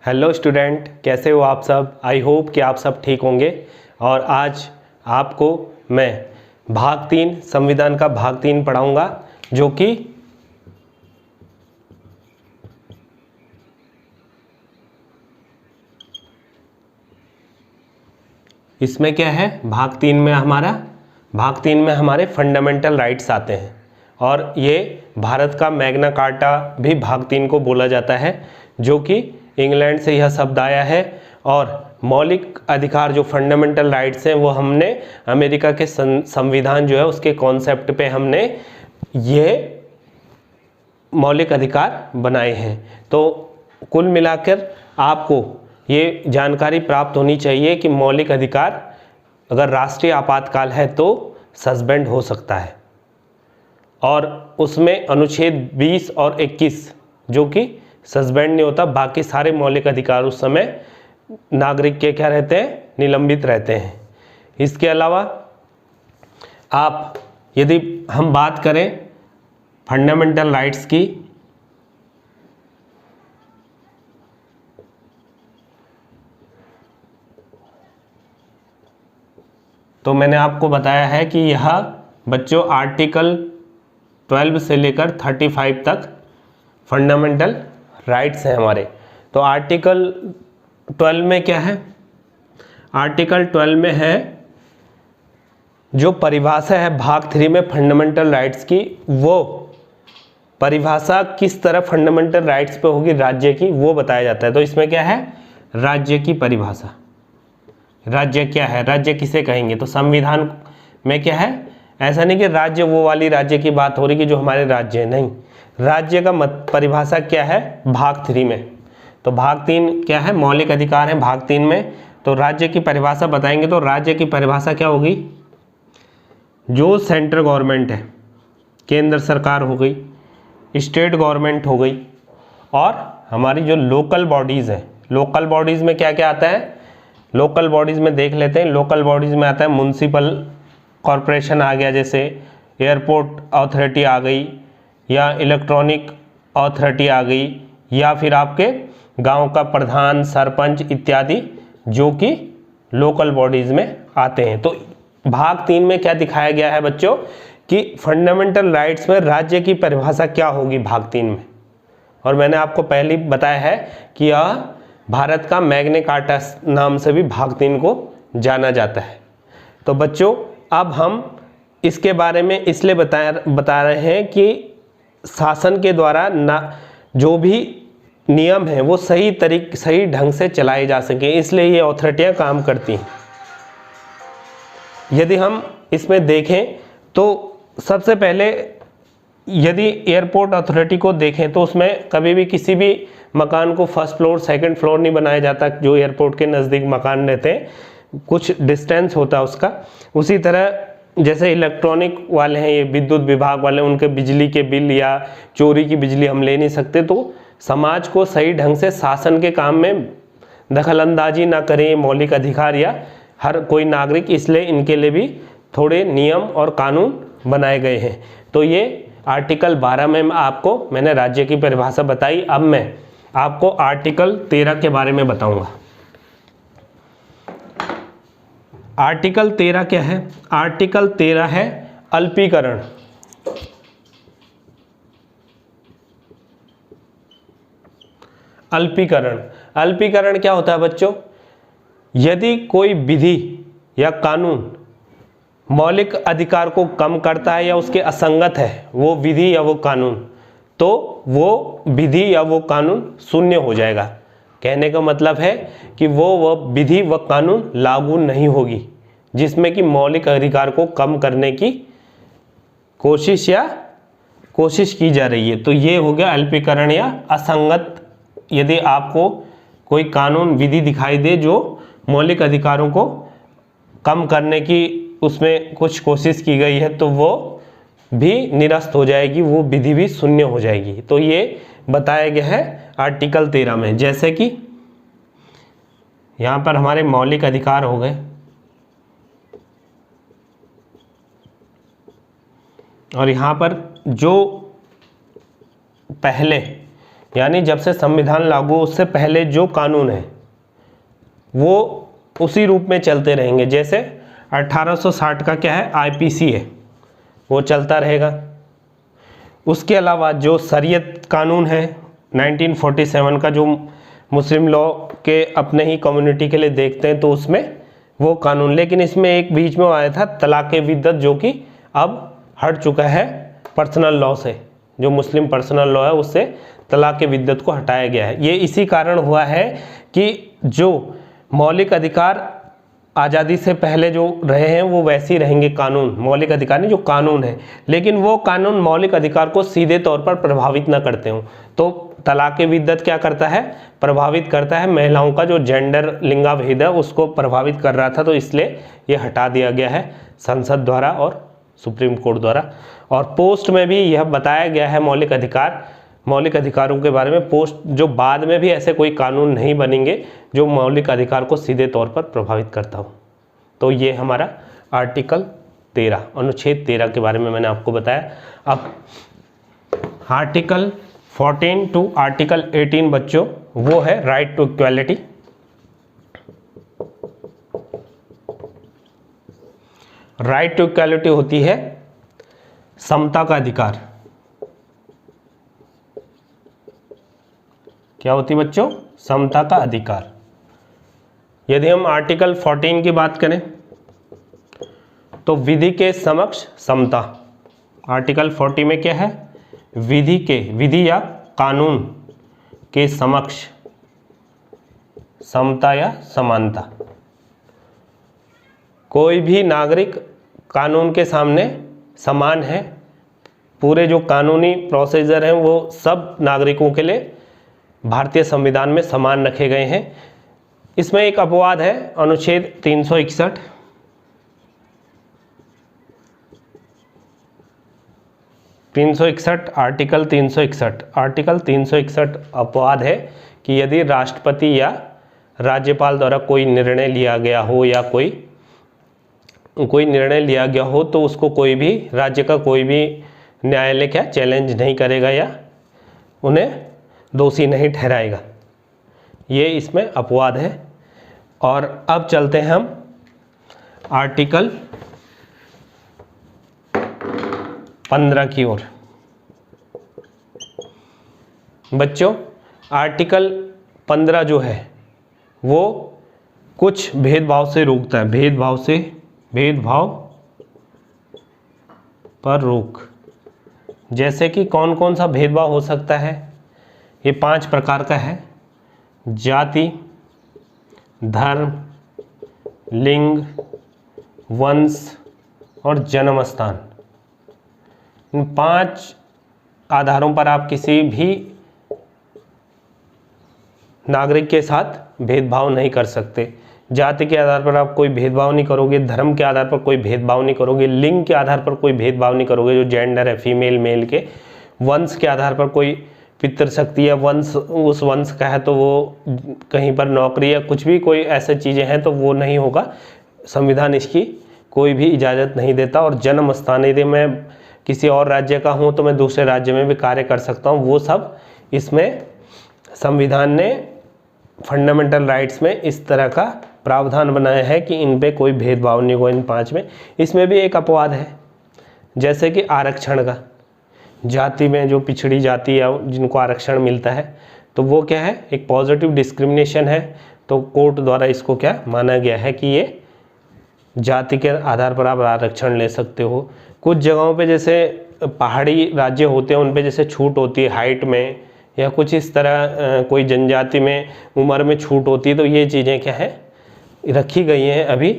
Hello student, कैसे हो आप सब। आई होप कि आप सब ठीक होंगे। और आज आपको मैं भाग 3 संविधान का भाग 3 पढ़ाऊंगा, जो कि इसमें क्या है, भाग 3 में हमारे फंडामेंटल राइट्स आते हैं। और ये भारत का मैग्ना कार्टा भी भाग 3 को बोला जाता है, जो कि इंग्लैंड से यह शब्द आया है। और मौलिक अधिकार जो फंडामेंटल राइट्स हैं वो हमने अमेरिका के संविधान जो है उसके कॉन्सेप्ट पे हमने ये मौलिक अधिकार बनाए हैं। तो कुल मिलाकर आपको ये जानकारी प्राप्त होनी चाहिए कि मौलिक अधिकार अगर राष्ट्रीय आपातकाल है तो सस्पेंड हो सकता है। और उसमें अनुच्छेद 20 और 21 जो कि सस्पेंड नहीं होता, बाकी सारे मौलिक अधिकार उस समय नागरिक के क्या रहते हैं, निलंबित रहते हैं। इसके अलावा आप यदि हम बात करें फंडामेंटल राइट्स की, तो मैंने आपको बताया है कि यह बच्चों आर्टिकल 12 से लेकर 35 तक फंडामेंटल राइट्स हैं हमारे। तो आर्टिकल 12 में क्या है, आर्टिकल 12 में है जो परिभाषा है भाग 3 में फंडामेंटल राइट्स की, वो परिभाषा किस तरह फंडामेंटल राइट्स पे होगी राज्य की, वो बताया जाता है। तो इसमें क्या है, राज्य की परिभाषा। राज्य क्या है, राज्य किसे कहेंगे, तो संविधान में क्या है, ऐसा नहीं कि राज्य वो वाली राज्य की बात हो रही कि जो हमारे राज्य है, नहीं। राज्य का परिभाषा क्या है भाग 3 में। तो भाग 3 क्या है, मौलिक अधिकार है भाग 3 में। तो राज्य की परिभाषा बताएंगे, तो राज्य की परिभाषा क्या होगी, जो सेंट्रल गवर्नमेंट है, केंद्र सरकार हो गई, स्टेट गवर्नमेंट हो गई, और हमारी जो लोकल बॉडीज़ हैं। लोकल बॉडीज़ में क्या क्या आता है, लोकल बॉडीज़ में देख लेते हैं। लोकल बॉडीज़ में आता है म्युनिसिपल कॉरपोरेशन आ गया, जैसे एयरपोर्ट अथॉरिटी आ गई, या इलेक्ट्रॉनिक अथॉरिटी आ गई, या फिर आपके गांव का प्रधान, सरपंच इत्यादि, जो कि लोकल बॉडीज़ में आते हैं। तो भाग 3 में क्या दिखाया गया है बच्चों कि फंडामेंटल राइट्स में राज्य की परिभाषा क्या होगी भाग 3 में। और मैंने आपको पहले बताया है कि यह भारत का मैग्ना कार्टा नाम से भी भाग 3 को जाना जाता है। तो बच्चों अब हम इसके बारे में इसलिए बता रहे हैं कि शासन के द्वारा जो भी नियम है वो सही ढंग से चलाए जा सके, इसलिए ये अथॉरिटियाँ काम करती हैं। यदि हम इसमें देखें तो सबसे पहले यदि एयरपोर्ट अथॉरिटी को देखें तो उसमें कभी भी किसी भी मकान को फर्स्ट फ्लोर सेकंड फ्लोर नहीं बनाया जाता। जो एयरपोर्ट के नज़दीक मकान रहते हैं, कुछ डिस्टेंस होता है उसका। उसी तरह जैसे इलेक्ट्रॉनिक वाले हैं, ये विद्युत विभाग वाले, उनके बिजली के बिल या चोरी की बिजली हम ले नहीं सकते। तो समाज को सही ढंग से शासन के काम में दखलंदाजी ना करें मौलिक अधिकार या हर कोई नागरिक, इसलिए इनके लिए भी थोड़े नियम और कानून बनाए गए हैं। तो ये आर्टिकल 12 में मैंने राज्य की परिभाषा बताई। अब मैं आपको आर्टिकल 13 के बारे में बताऊंगा। आर्टिकल 13 क्या है, आर्टिकल 13 है अल्पीकरण। अल्पीकरण क्या होता है बच्चों, यदि कोई विधि या कानून मौलिक अधिकार को कम करता है या उसके असंगत है वो विधि या वो कानून, तो वो विधि या वो कानून शून्य हो जाएगा। कहने का मतलब है कि वो विधि व कानून लागू नहीं होगी जिसमें कि मौलिक अधिकार को कम करने की कोशिश की जा रही है। तो ये हो गया अल्पीकरण या असंगत। यदि आपको कोई कानून विधि दिखाई दे जो मौलिक अधिकारों को कम करने की उसमें कुछ कोशिश की गई है, तो वो भी निरस्त हो जाएगी, वो विधि भी शून्य हो जाएगी। तो ये बताया गया है आर्टिकल 13 में। जैसे कि यहाँ पर हमारे मौलिक अधिकार हो गए, और यहाँ पर जो पहले यानी जब से संविधान लागू उससे पहले जो कानून है वो उसी रूप में चलते रहेंगे। जैसे 1860 का क्या है, आईपीसी है, वो चलता रहेगा। उसके अलावा जो शरीयत कानून है 1947 का, जो मुस्लिम लॉ के अपने ही कम्युनिटी के लिए देखते हैं, तो उसमें वो कानून, लेकिन इसमें एक बीच में आया था तलाक़े विद्दत, जो कि अब हट चुका है पर्सनल लॉ से। जो मुस्लिम पर्सनल लॉ है उससे तलाक़े विद्दत को हटाया गया है। ये इसी कारण हुआ है कि जो मौलिक अधिकार आज़ादी से पहले जो रहे हैं वो वैसे ही रहेंगे, कानून, मौलिक अधिकार नहीं, जो कानून है, लेकिन वो कानून मौलिक अधिकार को सीधे तौर पर प्रभावित ना करते हों। तो तलाक़े विद्दत क्या करता है, प्रभावित करता है महिलाओं का जो जेंडर लिंगाभेद है उसको प्रभावित कर रहा था, तो इसलिए ये हटा दिया गया है संसद द्वारा और सुप्रीम कोर्ट द्वारा। और पोस्ट में भी यह बताया गया है मौलिक अधिकारों के बारे में, पोस्ट जो बाद में भी ऐसे कोई कानून नहीं बनेंगे जो मौलिक अधिकार को सीधे तौर पर प्रभावित करता हो। तो ये हमारा आर्टिकल 13, अनुच्छेद 13 के बारे में मैंने आपको बताया। अब आर्टिकल 14 टू आर्टिकल 18 बच्चों, वो है right to equality. Right to equality होती है समता का अधिकार। क्या होती है बच्चों, समता का अधिकार। यदि हम आर्टिकल 14 की बात करें तो विधि के समक्ष समता। आर्टिकल 40 में क्या है, विधि या कानून के समक्ष समता या समानता। कोई भी नागरिक कानून के सामने समान है। पूरे जो कानूनी प्रोसीजर हैं वो सब नागरिकों के लिए भारतीय संविधान में समान रखे गए हैं। इसमें एक अपवाद है, अनुच्छेद 361। आर्टिकल 361 अपवाद है कि यदि राष्ट्रपति या राज्यपाल द्वारा कोई निर्णय लिया गया हो या कोई निर्णय लिया गया हो तो उसको कोई भी राज्य का कोई भी न्यायालय क्या चैलेंज नहीं करेगा या उन्हें दोषी नहीं ठहराएगा। ये इसमें अपवाद है। और अब चलते हैं हम आर्टिकल 15 की ओर। बच्चों, आर्टिकल 15 जो है वो कुछ भेदभाव से रोकता है, भेदभाव पर रोक। जैसे कि कौन कौन सा भेदभाव हो सकता है, ये 5 प्रकार का है। जाति, धर्म, लिंग, वंश और जन्म स्थान। इन 5 आधारों पर आप किसी भी नागरिक के साथ भेदभाव नहीं कर सकते। जाति के आधार पर आप कोई भेदभाव नहीं करोगे, धर्म के आधार पर कोई भेदभाव नहीं करोगे, लिंग के आधार पर कोई भेदभाव नहीं करोगे, जो जेंडर है फीमेल मेल के। वंश के आधार पर कोई पितृशक्ति या वंश उस वंश का है तो वो कहीं पर नौकरी या कुछ भी कोई ऐसे चीज़ें हैं तो वो नहीं होगा। संविधान इसकी कोई भी इजाज़त नहीं देता। और जन्म स्थान, यदि मैं किसी और राज्य का हूँ तो मैं दूसरे राज्य में भी कार्य कर सकता हूँ, वो सब इसमें संविधान ने फंडामेंटल राइट्स में इस तरह का प्रावधान बनाया है कि इन पे कोई भेदभाव नहीं होगा। इन 5 में इसमें भी एक अपवाद है, जैसे कि आरक्षण का। जाति में जो पिछड़ी जाति या जिनको आरक्षण मिलता है तो वो क्या है, एक पॉजिटिव डिस्क्रिमिनेशन है। तो कोर्ट द्वारा इसको क्या माना गया है कि ये जाति के आधार पर आप आरक्षण ले सकते हो। कुछ जगहों पे जैसे पहाड़ी राज्य होते हैं उन पे जैसे छूट होती है हाइट में या कुछ इस तरह, कोई जनजाति में उम्र में छूट होती है। तो ये चीज़ें क्या है रखी गई हैं अभी,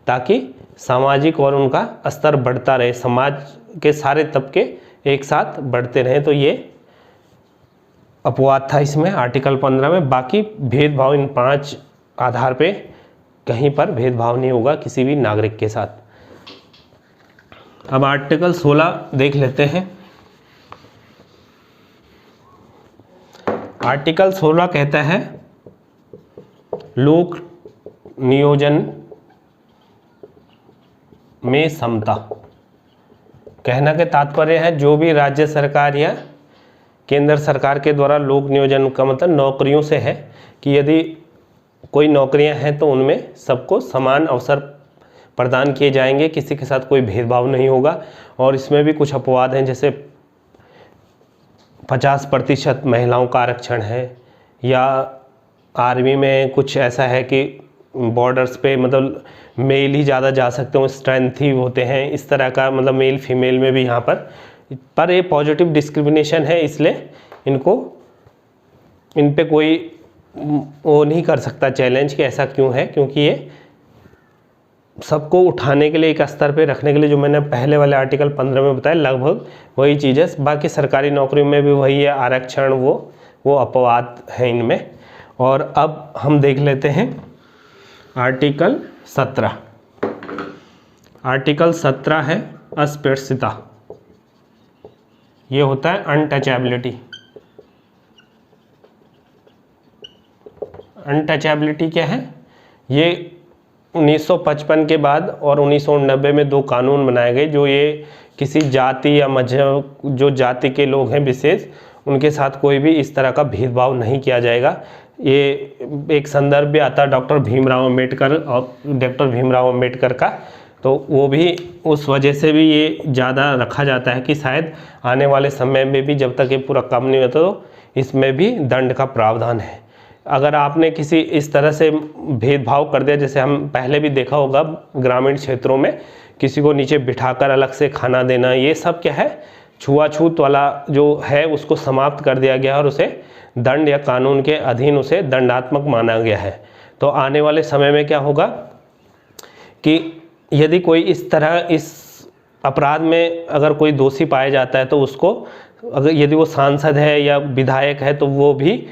ताकि सामाजिक और उनका स्तर बढ़ता रहे, समाज के सारे तबके एक साथ बढ़ते रहें। तो ये अपवाद था इसमें आर्टिकल 15 में। बाकी भेदभाव इन 5 आधार पे कहीं पर भेदभाव नहीं होगा किसी भी नागरिक के साथ। अब आर्टिकल 16 देख लेते हैं। आर्टिकल 16 कहता है लोक नियोजन में समता। कहना के तात्पर्य है जो भी राज्य सरकार या केंद्र सरकार के द्वारा लोक नियोजन का मतलब नौकरियों से है कि यदि कोई नौकरियां हैं तो उनमें सबको समान अवसर प्रदान किए जाएंगे, किसी के साथ कोई भेदभाव नहीं होगा। और इसमें भी कुछ अपवाद हैं, जैसे 50% महिलाओं का आरक्षण है, या आर्मी में कुछ ऐसा है कि बॉर्डर्स पे मतलब मेल ही ज़्यादा जा सकते हो, स्ट्रेंथ ही होते हैं, इस तरह का मतलब मेल फीमेल में भी यहाँ पर ये पॉजिटिव डिस्क्रिमिनेशन है, इसलिए इन पे कोई वो नहीं कर सकता चैलेंज कि ऐसा क्यों है, क्योंकि ये सबको उठाने के लिए एक स्तर पे रखने के लिए जो मैंने पहले वाले आर्टिकल 15 में बताया लगभग वही चीज़ है। बाकी सरकारी नौकरियों में भी वही है, आरक्षण वो अपवाद हैं इनमें। और अब हम देख लेते हैं आर्टिकल 17। आर्टिकल 17 है अस्पृश्यता, ये होता है अनटचेबिलिटी। अनटचेबिलिटी क्या है? ये 1955 के बाद और 1990 में 2 कानून बनाए गए जो ये किसी जाति या मजहब, जो जाति के लोग हैं विशेष, उनके साथ कोई भी इस तरह का भेदभाव नहीं किया जाएगा। ये एक संदर्भ भी आता है डॉक्टर भीमराव अम्बेडकर का, तो वो भी उस वजह से भी ये ज़्यादा रखा जाता है कि शायद आने वाले समय में भी जब तक ये पूरा कम नहीं होता तो इसमें भी दंड का प्रावधान है। अगर आपने किसी इस तरह से भेदभाव कर दिया, जैसे हम पहले भी देखा होगा ग्रामीण क्षेत्रों में किसी को नीचे बिठाकर अलग से खाना देना, ये सब क्या है, छुआछूत वाला जो है उसको समाप्त कर दिया गया और उसे दंड या कानून के अधीन उसे दंडात्मक माना गया है। तो आने वाले समय में क्या होगा कि यदि कोई इस तरह इस अपराध में अगर कोई दोषी पाया जाता है तो उसको, अगर यदि वो सांसद है या विधायक है तो वो भी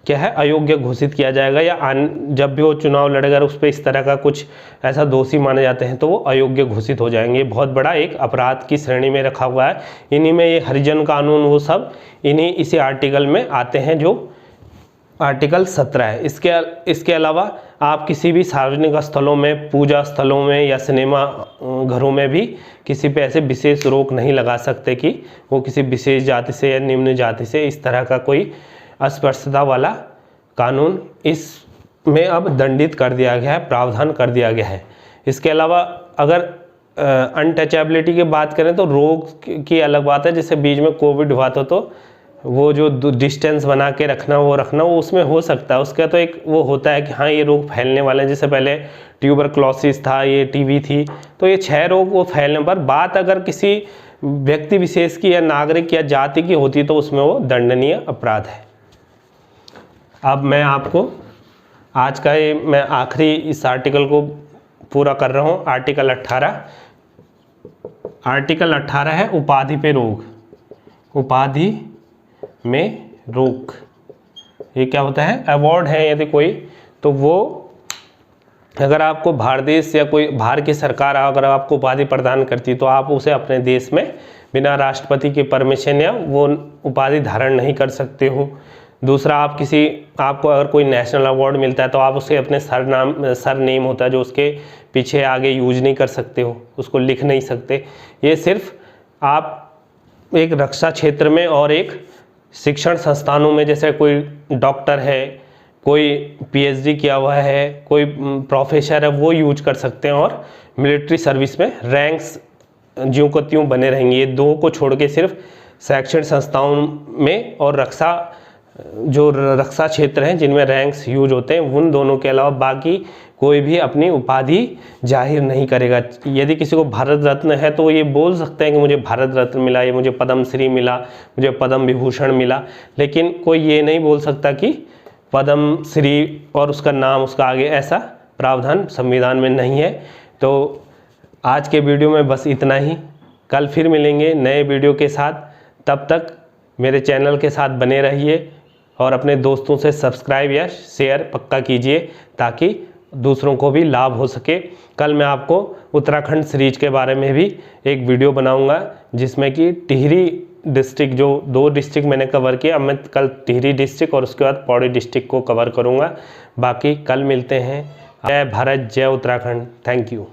क्या है, अयोग्य घोषित किया जाएगा, या जब भी वो चुनाव लड़ेगा उस पर इस तरह का कुछ ऐसा दोषी माने जाते हैं तो वो अयोग्य घोषित हो जाएंगे। बहुत बड़ा एक अपराध की श्रेणी में रखा हुआ है। इन्हीं में ये हरिजन कानून वो सब इन्हीं इसी आर्टिकल में आते हैं जो आर्टिकल 17 है। इसके अलावा आप किसी भी सार्वजनिक स्थलों में, पूजा स्थलों में या सिनेमा घरों में भी किसी पे ऐसे विशेष रोक नहीं लगा सकते कि वो किसी विशेष जाति से या निम्न जाति से, इस तरह का कोई अस्पृश्यता वाला कानून इसमें अब दंडित कर दिया गया है, प्रावधान कर दिया गया है। इसके अलावा अगर अनटचेबिलिटी की बात करें तो रोग की अलग बात है। जैसे बीच में कोविड हुआ था तो वो जो डिस्टेंस बना के रखना वो उसमें हो सकता है। उसका तो एक वो होता है कि हाँ ये रोग फैलने वाले हैं। जैसे पहले ट्यूबरक्लोसिस था, ये टीबी थी, तो ये 6 रोग वो फैलने पर बात अगर किसी व्यक्ति विशेष की या नागरिक या जाति की होती तो उसमें वो दंडनीय अपराध है। अब मैं आपको आज का ये मैं आखिरी इस आर्टिकल को पूरा कर रहा हूँ। आर्टिकल 18 है उपाधि पे रोक। उपाधि में रोक ये क्या होता है? अवार्ड है यदि कोई, तो वो अगर आपको भारत देश या कोई बाहर की सरकार अगर आपको उपाधि प्रदान करती तो आप उसे अपने देश में बिना राष्ट्रपति की परमिशन या वो उपाधि धारण नहीं कर सकते हो। दूसरा, आपको अगर कोई नेशनल अवार्ड मिलता है तो आप उसे अपने सर नेम होता है जो उसके पीछे आगे यूज नहीं कर सकते हो, उसको लिख नहीं सकते। ये सिर्फ आप एक रक्षा क्षेत्र में और एक शिक्षण संस्थानों में, जैसे कोई डॉक्टर है, कोई पीएचडी किया हुआ है, कोई प्रोफेसर है, वो यूज कर सकते हैं। और मिलिट्री सर्विस में रैंक्स ज्यों को त्यों बने रहेंगे। ये 2 को छोड़ के सिर्फ शैक्षणिक संस्थाओं में और रक्षा क्षेत्र हैं जिनमें रैंक्स यूज होते हैं, उन दोनों के अलावा बाकी कोई भी अपनी उपाधि जाहिर नहीं करेगा। यदि किसी को भारत रत्न है तो ये बोल सकते हैं कि मुझे भारत रत्न मिला, ये मुझे पद्म श्री मिला, मुझे पद्म विभूषण मिला, लेकिन कोई ये नहीं बोल सकता कि पद्म श्री और उसका नाम उसका आगे, ऐसा प्रावधान संविधान में नहीं है। तो आज के वीडियो में बस इतना ही। कल फिर मिलेंगे नए वीडियो के साथ। तब तक मेरे चैनल के साथ बने रहिए और अपने दोस्तों से सब्सक्राइब या शेयर पक्का कीजिए ताकि दूसरों को भी लाभ हो सके। कल मैं आपको उत्तराखंड सीरीज के बारे में भी एक वीडियो बनाऊंगा जिसमें कि टिहरी डिस्ट्रिक्ट, जो 2 डिस्ट्रिक्ट मैंने कवर किया, अब मैं कल टिहरी डिस्ट्रिक्ट और उसके बाद पौड़ी डिस्ट्रिक्ट को कवर करूंगा। बाकी कल मिलते हैं। जय भारत, जय उत्तराखंड। Thank you.